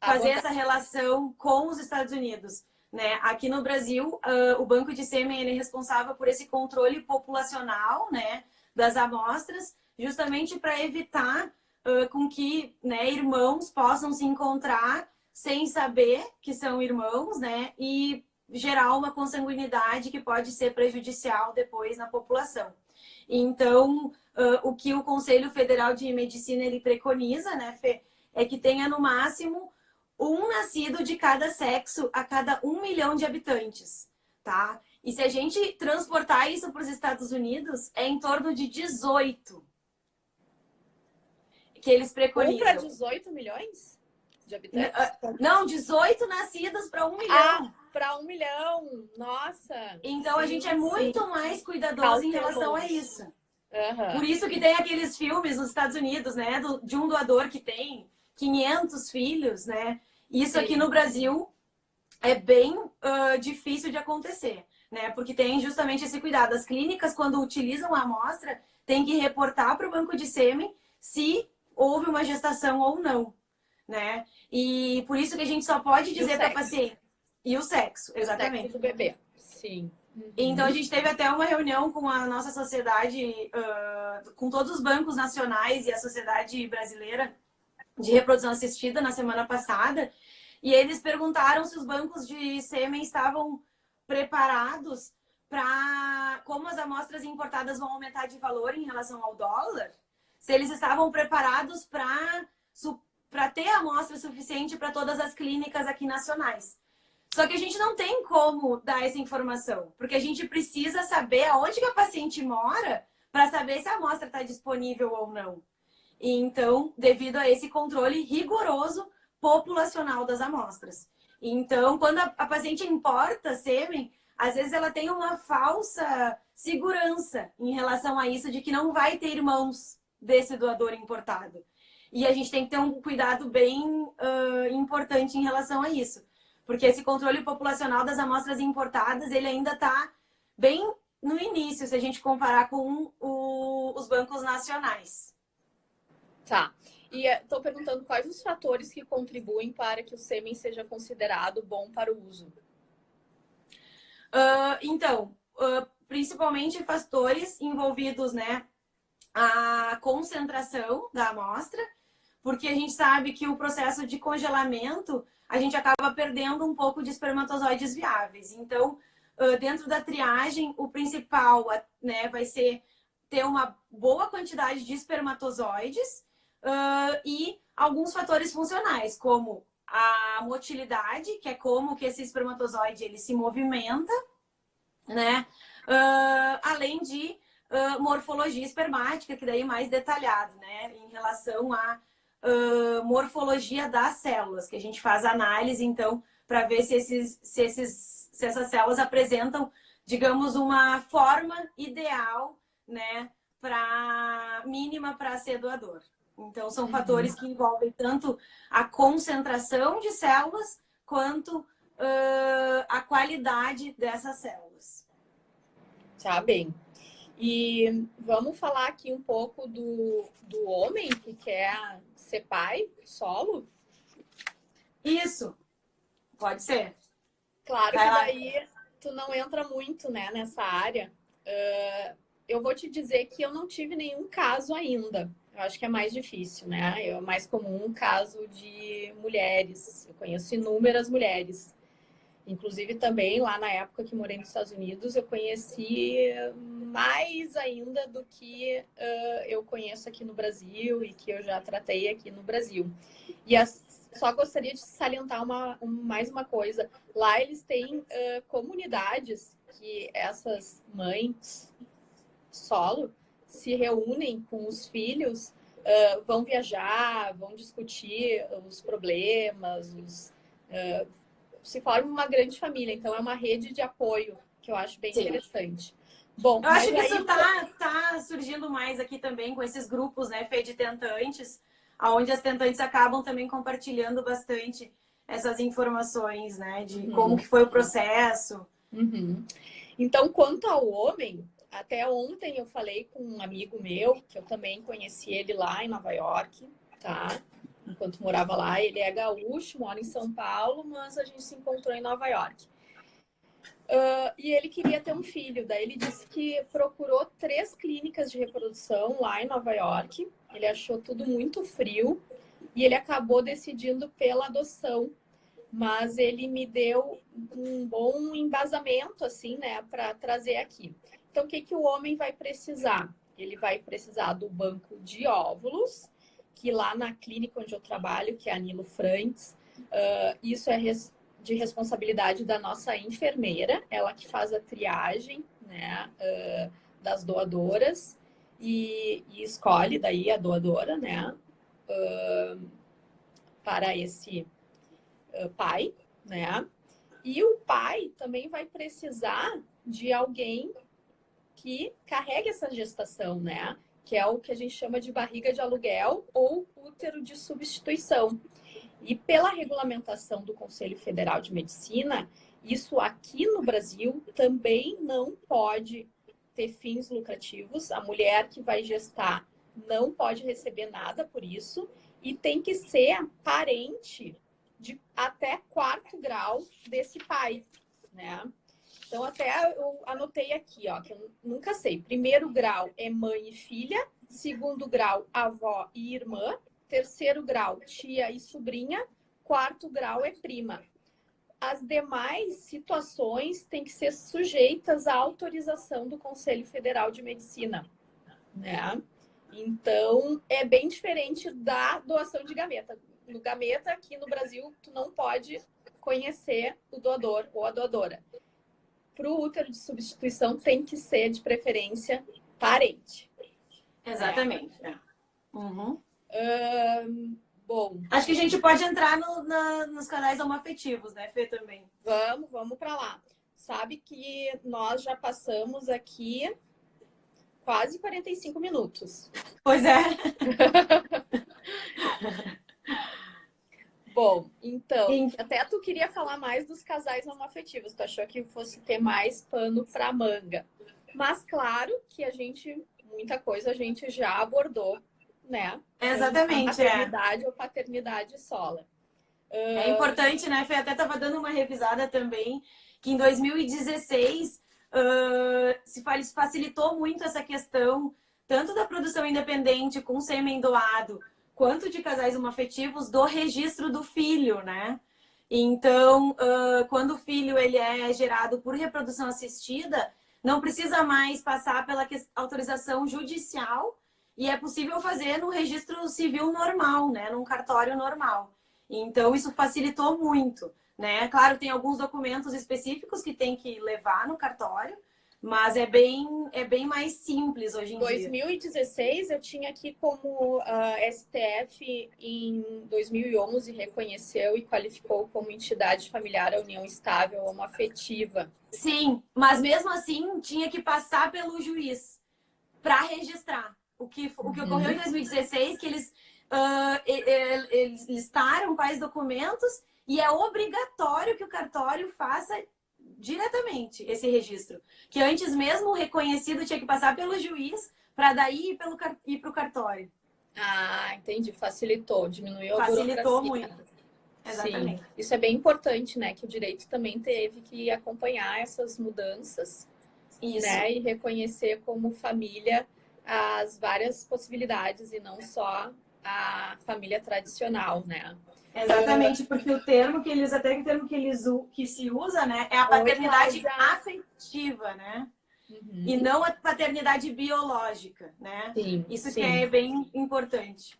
fazer essa relação com os Estados Unidos. Né? Aqui no Brasil, o banco de sêmen ele é responsável por esse controle populacional, né, das amostras, justamente para evitar com que, né, irmãos possam se encontrar sem saber que são irmãos, né, e gerar uma consanguinidade que pode ser prejudicial depois na população. Então, o que o Conselho Federal de Medicina ele preconiza, né, Fê, é que tenha no máximo um nascido de cada sexo a cada 1 milhão de habitantes, tá? E se a gente transportar isso para os Estados Unidos, é em torno de 18 que eles 1 para preconizam. 18 milhões de habitantes? Não, 18 nascidas para 1 milhão. Para 1 milhão, nossa! Então a gente é muito mais cuidadoso em relação a isso. Por isso que tem aqueles filmes nos Estados Unidos, né? De um doador que tem 500 filhos, né? Isso aqui no Brasil é bem difícil de acontecer, né? Porque tem justamente esse cuidado. As clínicas, quando utilizam a amostra, têm que reportar para o banco de sêmen se houve uma gestação ou não, né? E por isso que a gente só pode dizer para paciente. E o sexo, exatamente. O sexo do bebê, sim. Então a gente teve até uma reunião com a nossa sociedade, com todos os bancos nacionais e a Sociedade Brasileira de Reprodução Assistida na semana passada, e eles perguntaram se os bancos de sêmen estavam preparados para como as amostras importadas vão aumentar de valor em relação ao dólar, se eles estavam preparados para ter amostra suficiente para todas as clínicas aqui nacionais. Só que a gente não tem como dar essa informação, porque a gente precisa saber aonde que a paciente mora para saber se a amostra está disponível ou não. E então, devido a esse controle rigoroso populacional das amostras. Então, quando a paciente importa sêmen, às vezes ela tem uma falsa segurança em relação a isso, de que não vai ter irmãos desse doador importado. E a gente tem que ter um cuidado bem importante em relação a isso. Porque esse controle populacional das amostras importadas, ele ainda está bem no início, se a gente comparar com os bancos nacionais. Tá. E estou perguntando quais os fatores que contribuem para que o sêmen seja considerado bom para o uso. Principalmente fatores envolvidos, né, a concentração da amostra, porque a gente sabe que o processo de congelamento, a gente acaba perdendo um pouco de espermatozoides viáveis. Então, dentro da triagem, o principal, né, vai ser ter uma boa quantidade de espermatozoides e alguns fatores funcionais, como a motilidade, que é como que esse espermatozoide ele se movimenta, né? Além de morfologia espermática, que daí é mais detalhado, né? Em relação à morfologia das células, que a gente faz análise, então, para ver se essas células apresentam, digamos, uma forma ideal, né? Mínima para ser doador. Então, são fatores que envolvem tanto a concentração de células quanto a qualidade dessas células. Tá bem. E vamos falar aqui um pouco do homem que quer ser pai solo? Isso, pode ser. Claro que daí tu não entra muito, né, nessa área. Eu vou te dizer que eu não tive nenhum caso ainda. Eu acho que é mais difícil, né? É mais comum um caso de mulheres. Eu conheço inúmeras mulheres. Inclusive também lá na época que morei nos Estados Unidos, eu conheci mais ainda do que eu conheço aqui no Brasil e que eu já tratei aqui no Brasil. E só gostaria de salientar mais uma coisa. Lá eles têm comunidades que essas mães solo se reúnem com os filhos, vão viajar, vão discutir os problemas, se forma uma grande família. Então é uma rede de apoio que eu acho bem interessante. Bom, eu acho que isso tá surgindo mais aqui também com esses grupos, né, Fê, de tentantes, onde as tentantes acabam também compartilhando bastante essas informações, né, de como que foi o processo. Então, quanto ao homem, até ontem eu falei com um amigo meu, que eu também conheci ele lá em Nova York, tá? Enquanto morava lá, ele é gaúcho, mora em São Paulo, mas a gente se encontrou em Nova York. E ele queria ter um filho, daí ele disse que procurou 3 clínicas de reprodução lá em Nova York, ele achou tudo muito frio e ele acabou decidindo pela adoção, mas ele me deu um bom embasamento, assim, né, para trazer aqui. Então, o que o homem vai precisar? Ele vai precisar do banco de óvulos, que lá na clínica onde eu trabalho, que é a Nilo Frantz, isso é de responsabilidade da nossa enfermeira, ela que faz a triagem, né, das doadoras e escolhe daí a doadora, né, para esse pai, né? E o pai também vai precisar de alguém que carregue essa gestação, né? Que é o que a gente chama de barriga de aluguel ou útero de substituição. E pela regulamentação do Conselho Federal de Medicina, isso aqui no Brasil também não pode ter fins lucrativos. A mulher que vai gestar não pode receber nada por isso e tem que ser parente de até 4º grau desse pai, né? Então, até eu anotei aqui, ó, que eu nunca sei. 1º grau é mãe e filha, 2º grau, avó e irmã, 3º grau, tia e sobrinha, 4º grau é prima. As demais situações têm que ser sujeitas à autorização do Conselho Federal de Medicina, né? Então, é bem diferente da doação de gameta. No gameta, aqui no Brasil, tu não pode conhecer o doador ou a doadora. Para o útero de substituição, tem que ser, de preferência, parente. Exatamente. Uhum. Bom. Acho que a gente pode entrar nos canais homoafetivos, né, Fê, também? Vamos para lá. Sabe que nós já passamos aqui quase 45 minutos. Pois é. Bom, então, até tu queria falar mais dos casais homoafetivos. Tu achou que fosse ter mais pano para manga. Mas claro que muita coisa a gente já abordou, né? Exatamente, maternidade ou paternidade solo. É importante, né, Fê? Até estava dando uma revisada também, que em 2016 se facilitou muito essa questão, tanto da produção independente com sêmen doado, quanto de casais homoafetivos do registro do filho, né? Então, quando o filho ele é gerado por reprodução assistida, não precisa mais passar pela autorização judicial e é possível fazer no registro civil normal, né? Num cartório normal. Então, isso facilitou muito, né? Claro, tem alguns documentos específicos que tem que levar no cartório, mas é bem mais simples hoje em 2016, eu tinha aqui como STF em 2011 reconheceu e qualificou como entidade familiar a união estável homoafetiva. Sim, mas mesmo assim tinha que passar pelo juiz para registrar. O que ocorreu em 2016, que eles listaram quais documentos e é obrigatório que o cartório faça diretamente esse registro. Que antes mesmo o reconhecido tinha que passar pelo juiz para daí ir para o cartório. Ah, entendi. Facilitou, diminuiu a burocracia. Facilitou muito. Exatamente. Sim. Isso é bem importante, né? Que o direito também teve que acompanhar essas mudanças. Isso. Né? E reconhecer como família as várias possibilidades e não só a família tradicional, né? Exatamente, porque o termo que eles que se usa, né, é a paternidade afetiva, né? Uhum. E não a paternidade biológica, né? Sim, isso sim. Que é bem importante.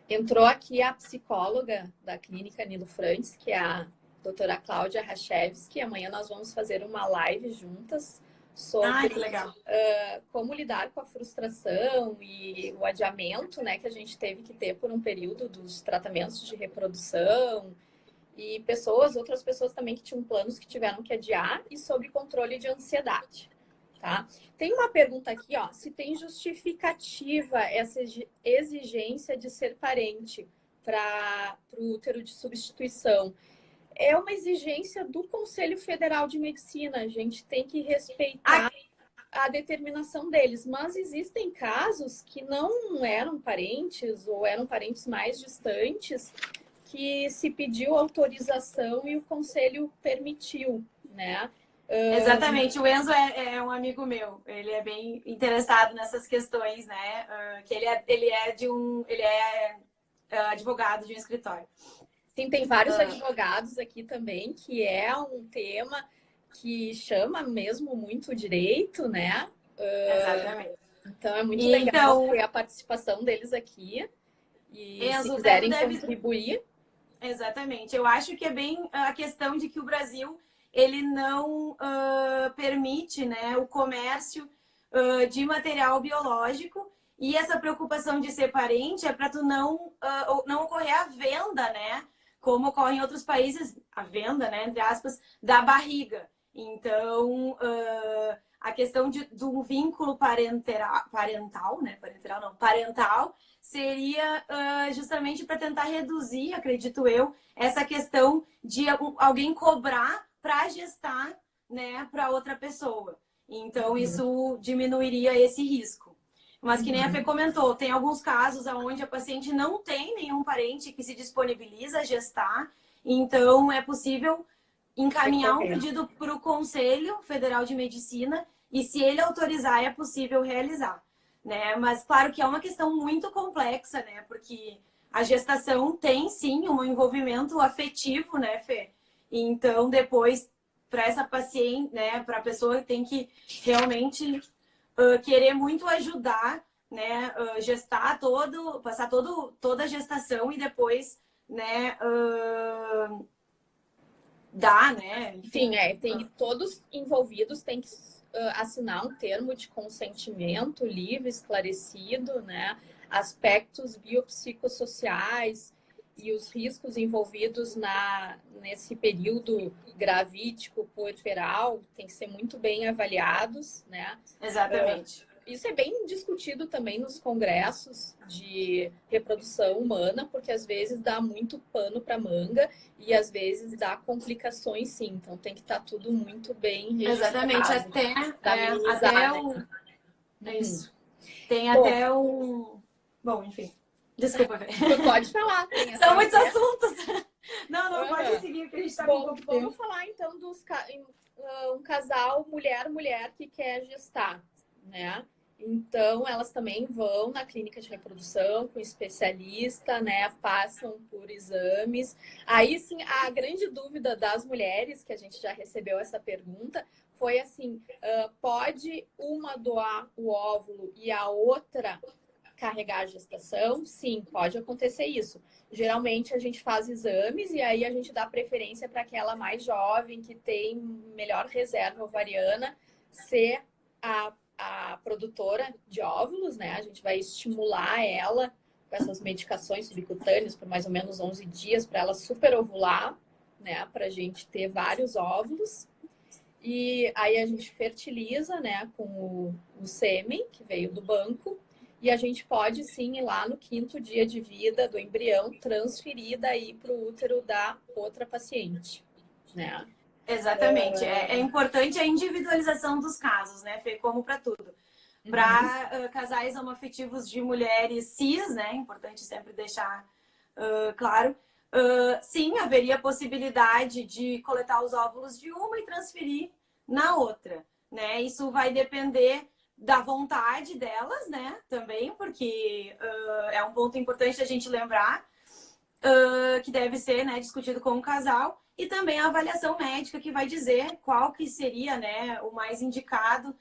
Entrou aqui a psicóloga da clínica Nilo Frantz, que é a doutora Cláudia Rachevski. Amanhã nós vamos fazer uma live juntas sobre que legal. Como lidar com a frustração e o adiamento, né, que a gente teve que ter por um período dos tratamentos de reprodução e outras pessoas também que tinham planos que tiveram que adiar e sobre controle de ansiedade, tá? Tem uma pergunta aqui, ó, se tem justificativa essa exigência de ser parente para o útero de substituição. É uma exigência do Conselho Federal de Medicina. A gente tem que respeitar a determinação deles. Mas existem casos que não eram parentes ou eram parentes mais distantes que se pediu autorização e o Conselho permitiu, né? Exatamente. O Enzo é um amigo meu. Ele é bem interessado nessas questões, né? Que ele é advogado de um escritório. Sim, tem vários advogados aqui também, que é um tema que chama mesmo muito o direito, né? Exatamente. Então é muito legal ter a participação deles aqui. E Enzo, se quiserem contribuir. Exatamente. Eu acho que é bem a questão de que o Brasil ele não permite, né, o comércio de material biológico, e essa preocupação de ser parente é para tu não ocorrer a venda, né, como ocorre em outros países, a venda, né, entre aspas, da barriga. Então, a questão de um vínculo parental, né, parental não, parental, seria justamente para tentar reduzir, acredito eu, essa questão de alguém cobrar para gestar, né, para outra pessoa. Então, isso diminuiria esse risco. Mas que nem a Fê comentou, tem alguns casos onde a paciente não tem nenhum parente que se disponibiliza a gestar, então é possível encaminhar um pedido para o Conselho Federal de Medicina e, se ele autorizar, é possível realizar, né? Mas claro que é uma questão muito complexa, né? Porque a gestação tem sim um envolvimento afetivo, né, Fê? Então depois para essa paciente, né, para a pessoa tem que realmente querer muito ajudar, né, gestar passar toda a gestação e depois, né, dar, né? Enfim, tem todos envolvidos têm que assinar um termo de consentimento livre, esclarecido, né? Aspectos biopsicossociais e os riscos envolvidos nesse período gravídico puerperal têm que ser muito bem avaliados, né? Exatamente. Isso é bem discutido também nos congressos de reprodução humana, porque às vezes dá muito pano para manga e às vezes dá complicações, sim. Então tem que estar tudo muito bem registrado. Exatamente, até o... Isso. Tem até o... Bom, enfim. Desculpa, Fê. Pode falar. São muitos assuntos. Não, pode seguir, que a gente está com pouco tempo. Vamos falar então dos um casal mulher-mulher que quer gestar, né? Então, elas também vão na clínica de reprodução com especialista, né? Passam por exames. Aí, sim, a grande dúvida das mulheres, que a gente já recebeu essa pergunta, foi assim, pode uma doar o óvulo e a outra carregar a gestação? Sim, pode acontecer isso. Geralmente, a gente faz exames e aí a gente dá preferência para aquela mais jovem, que tem melhor reserva ovariana, ser a produtora de óvulos, né? A gente vai estimular ela com essas medicações subcutâneas por mais ou menos 11 dias para ela superovular, né? Para a gente ter vários óvulos. E aí a gente fertiliza, né? Com o sêmen que veio do banco. E a gente pode, sim, ir lá no 5º dia de vida do embrião, transferir daí para o útero da outra paciente, né? Exatamente. É importante a individualização dos casos, né, Fê? Como para tudo. Para casais homoafetivos de mulheres cis, né? Importante sempre deixar claro. Sim, haveria possibilidade de coletar os óvulos de uma e transferir na outra, né? Isso vai depender da vontade delas, né? Também, porque é um ponto importante a gente lembrar que deve ser, né, discutido com o casal. E também a avaliação médica, que vai dizer qual que seria, né, o mais indicado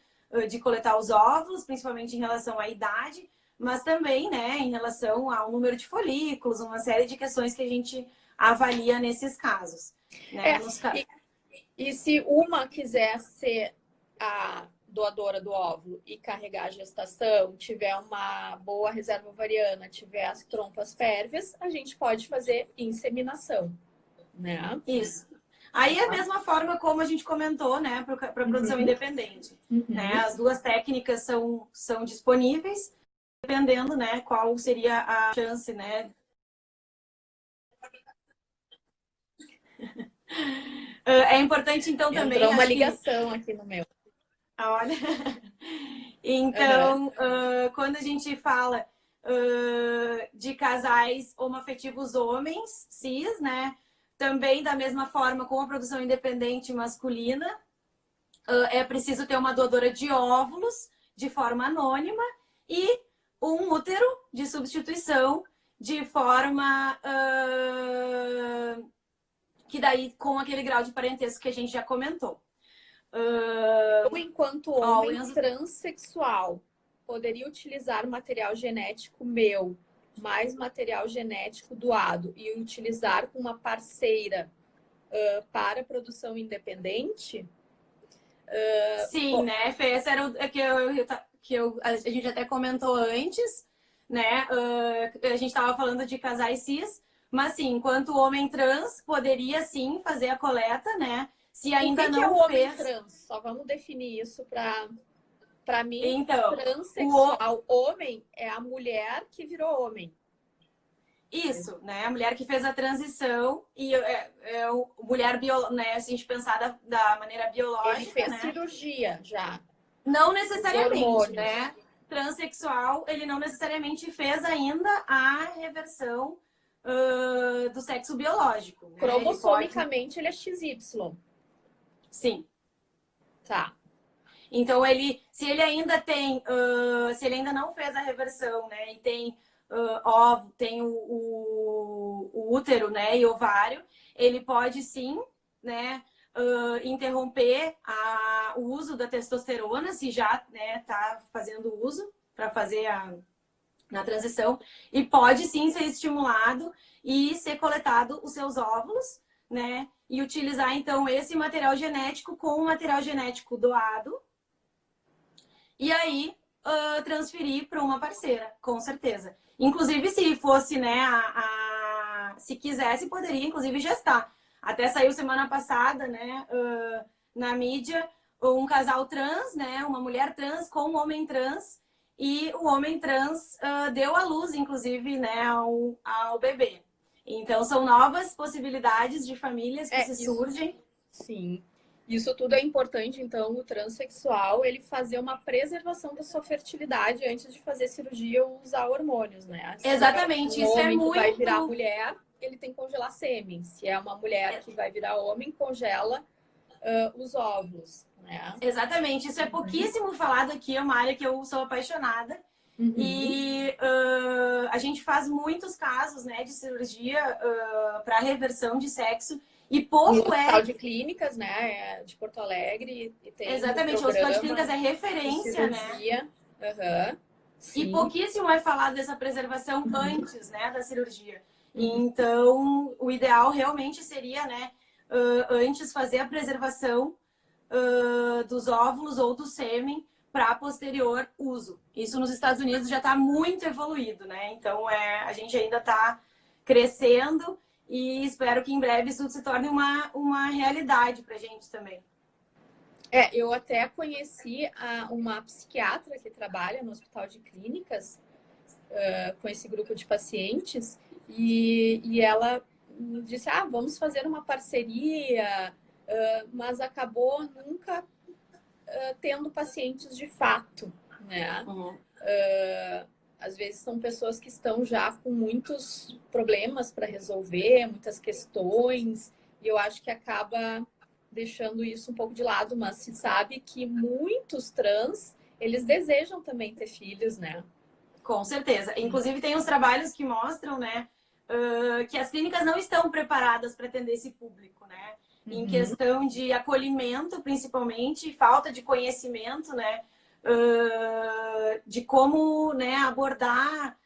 de coletar os óvulos, principalmente em relação à idade, mas também, né, em relação ao número de folículos, uma série de questões que a gente avalia nesses casos. Né? E se uma quiser ser a doadora do óvulo e carregar a gestação, tiver uma boa reserva ovariana, tiver as trompas férreas, a gente pode fazer inseminação. Né? Isso. Aí é a mesma forma como a gente comentou, né, para a produção independente. Né? As duas técnicas são disponíveis, dependendo, né, qual seria a chance, né. É importante, então, também... Entrou uma ligação aqui no meu. Olha. Então, quando a gente fala de casais homoafetivos homens, cis, né, também, da mesma forma, com a produção independente masculina, é preciso ter uma doadora de óvulos de forma anônima e um útero de substituição de forma que daí com aquele grau de parentesco que a gente já comentou. Enquanto homem transexual, poderia utilizar material genético meu mais material genético doado e utilizar com uma parceira para produção independente? Sim, né, Fê? Esse era o a gente até comentou antes, né? A gente estava falando de casais cis, mas sim, enquanto homem trans poderia sim fazer a coleta, né? Se ainda o que não é o homem fez. trans? Só vamos definir isso para mim. Então, Transsexual, homem é a mulher que virou homem. Isso, né? A mulher que fez a transição e mulher né? Se a gente pensar da maneira biológica, Ele fez né? cirurgia já. Não necessariamente, hormônios. né? Transsexual, ele não necessariamente fez ainda a reversão do sexo biológico. Né? Cromossomicamente ele é XY. Sim. Tá. Então, se ele ainda tem, se ele ainda não fez a reversão, né? E tem óvulo, tem o útero, né? E ovário, ele pode sim, né? Interromper o uso da testosterona, se já tá fazendo uso para fazer na transição, e pode sim ser estimulado e ser coletado os seus óvulos, né? E utilizar então esse material genético com o material genético doado, e aí transferir para uma parceira, com certeza. Inclusive, se fosse, né, se quisesse, poderia inclusive gestar. Até saiu semana passada, né, na mídia, um casal trans, né, uma mulher trans com um homem trans, e o homem trans deu à luz, inclusive, né, ao bebê. Então, são novas possibilidades de famílias que surgem. Sim. Isso tudo é importante, então, o transexual, ele fazer uma preservação da sua fertilidade antes de fazer cirurgia ou usar hormônios, né? Exatamente, isso é muito... que vai virar mulher, ele tem que congelar sêmen. Se é uma mulher que vai virar homem, congela os óvulos, né? Exatamente, isso é pouquíssimo falado aqui, é uma área que eu sou apaixonada. E a gente faz muitos casos, né, de cirurgia para reversão de sexo. E pouco no Hospital de Clínicas, né, de Porto Alegre. E tem exatamente, o Hospital de Clínicas é referência, né? E pouquíssimo é falado dessa preservação antes, né, da cirurgia. Então, o ideal realmente seria, né, antes fazer a preservação dos óvulos ou do sêmen para posterior uso. Isso nos Estados Unidos já está muito evoluído, né? Então, a gente ainda está crescendo e espero que em breve isso se torne uma realidade para a gente também. Eu até conheci uma psiquiatra que trabalha no Hospital de Clínicas com esse grupo de pacientes e ela disse, vamos fazer uma parceria, mas acabou nunca tendo pacientes de fato, né? Às vezes são pessoas que estão já com muitos problemas para resolver, muitas questões, e eu acho que acaba deixando isso um pouco de lado, mas se sabe que muitos trans, eles desejam também ter filhos, né? Com certeza. Inclusive tem uns trabalhos que mostram, né, que as clínicas não estão preparadas para atender esse público, né? Em questão de acolhimento, principalmente, falta de conhecimento, né? De como, né, abordar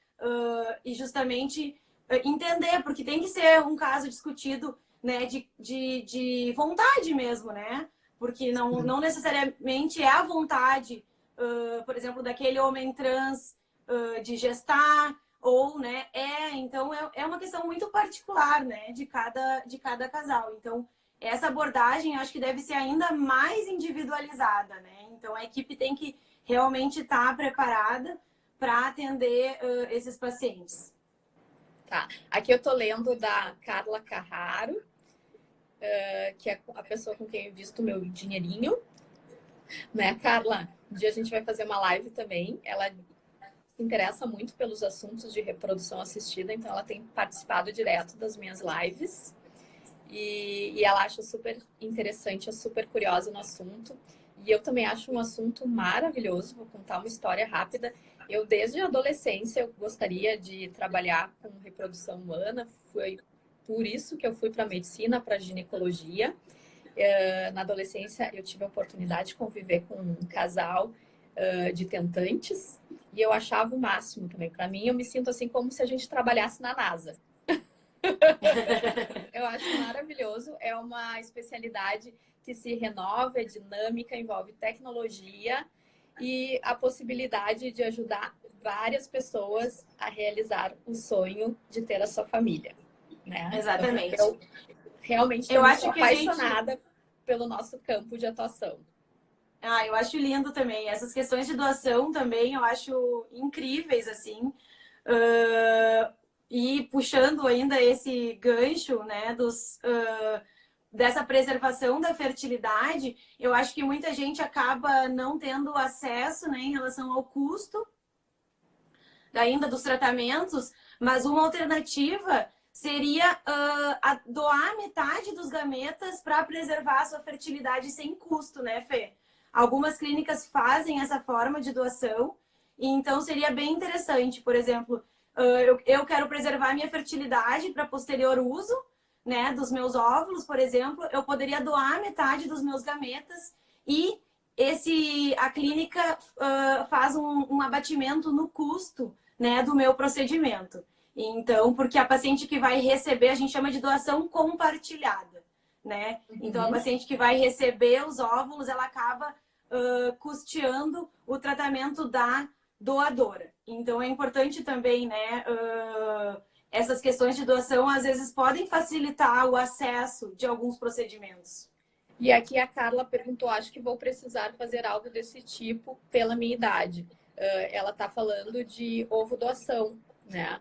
e justamente entender, porque tem que ser um caso discutido, né, de vontade mesmo, né? Porque não necessariamente é a vontade, por exemplo, daquele homem trans de gestar, ou, né, então é uma questão muito particular, né, de cada casal. Então, essa abordagem acho que deve ser ainda mais individualizada, né? Então, a equipe tem que realmente estar preparada para atender esses pacientes. Tá. Aqui eu tô lendo da Carla Carraro, que é a pessoa com quem eu invisto meu dinheirinho. Né, Carla? Um dia a gente vai fazer uma live também. Ela se interessa muito pelos assuntos de reprodução assistida, então ela tem participado direto das minhas lives. E ela acha super interessante, é super curiosa no assunto. E eu também acho um assunto maravilhoso. Vou contar uma história rápida. Eu, desde a adolescência, eu gostaria de trabalhar com reprodução humana. Foi por isso que eu fui para medicina, para ginecologia. Na adolescência, eu tive a oportunidade de conviver com um casal de tentantes. E eu achava o máximo também. Para mim, eu me sinto assim como se a gente trabalhasse na NASA. Eu acho maravilhoso. É uma especialidade que se renova, é dinâmica, envolve tecnologia e a possibilidade de ajudar várias pessoas a realizar o sonho de ter a sua família, né? Exatamente. Então, eu realmente Eu também acho sou que a gente... apaixonada pelo nosso campo de atuação. Ah, eu acho lindo também. Essas questões de doação também eu acho incríveis, assim. E puxando ainda esse gancho, né, dessa preservação da fertilidade, eu acho que muita gente acaba não tendo acesso, né, em relação ao custo ainda dos tratamentos, mas uma alternativa seria doar metade dos gametas para preservar a sua fertilidade sem custo, né, Fê? Algumas clínicas fazem essa forma de doação, e então seria bem interessante, por exemplo, eu quero preservar minha fertilidade para posterior uso, né, dos meus óvulos, por exemplo, eu poderia doar metade dos meus gametas e a clínica faz um abatimento no custo, né, do meu procedimento. Então, porque a paciente que vai receber, a gente chama de doação compartilhada, né? Então, a paciente que vai receber os óvulos, ela acaba custeando o tratamento da doadora. Então, é importante também, né, essas questões de doação, às vezes, podem facilitar o acesso de alguns procedimentos. E aqui a Carla perguntou, acho que vou precisar fazer algo desse tipo pela minha idade. Ela está falando de ovo doação, né?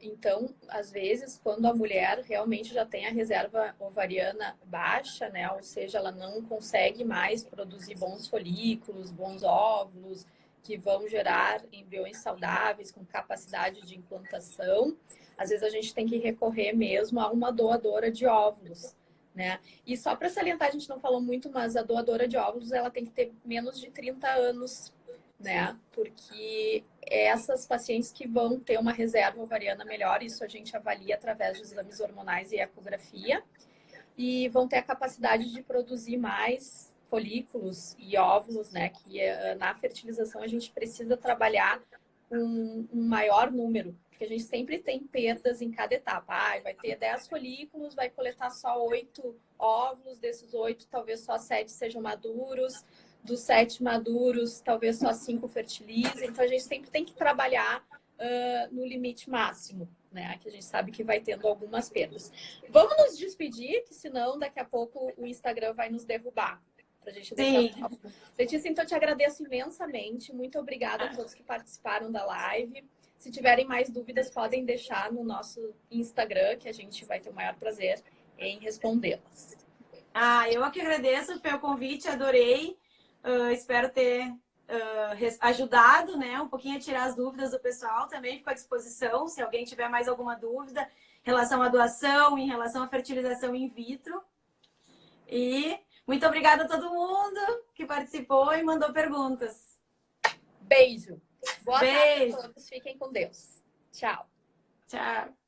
Então, às vezes, quando a mulher realmente já tem a reserva ovariana baixa, né? Ou seja, ela não consegue mais produzir bons folículos, bons óvulos, que vão gerar embriões saudáveis com capacidade de implantação. Às vezes a gente tem que recorrer mesmo a uma doadora de óvulos, né? E só para salientar, a gente não falou muito, mas a doadora de óvulos ela tem que ter menos de 30 anos, né? Porque essas pacientes que vão ter uma reserva ovariana melhor, isso a gente avalia através de exames hormonais e ecografia, e vão ter a capacidade de produzir mais folículos e óvulos, né? Que na fertilização a gente precisa trabalhar com um maior número, porque a gente sempre tem perdas em cada etapa. Vai ter 10 folículos, vai coletar só 8 óvulos, desses 8, talvez só 7 sejam maduros, dos 7 maduros, talvez só 5 fertilizem. Então, a gente sempre tem que trabalhar no limite máximo, né? Que a gente sabe que vai tendo algumas perdas. Vamos nos despedir, que senão daqui a pouco o Instagram vai nos derrubar. Pra gente deixar... Letícia, então te agradeço imensamente. Muito obrigada a todos que participaram da live. Se tiverem mais dúvidas, podem deixar no nosso Instagram, que a gente vai ter o maior prazer em respondê-las. Eu que agradeço pelo convite, adorei. Espero ter ajudado, né, um pouquinho a tirar as dúvidas do pessoal. Também fico à disposição, se alguém tiver mais alguma dúvida em relação à doação, em relação à fertilização in vitro. E muito obrigada a todo mundo que participou e mandou perguntas. Beijo. Boa tarde a todos. Fiquem com Deus. Tchau. Tchau.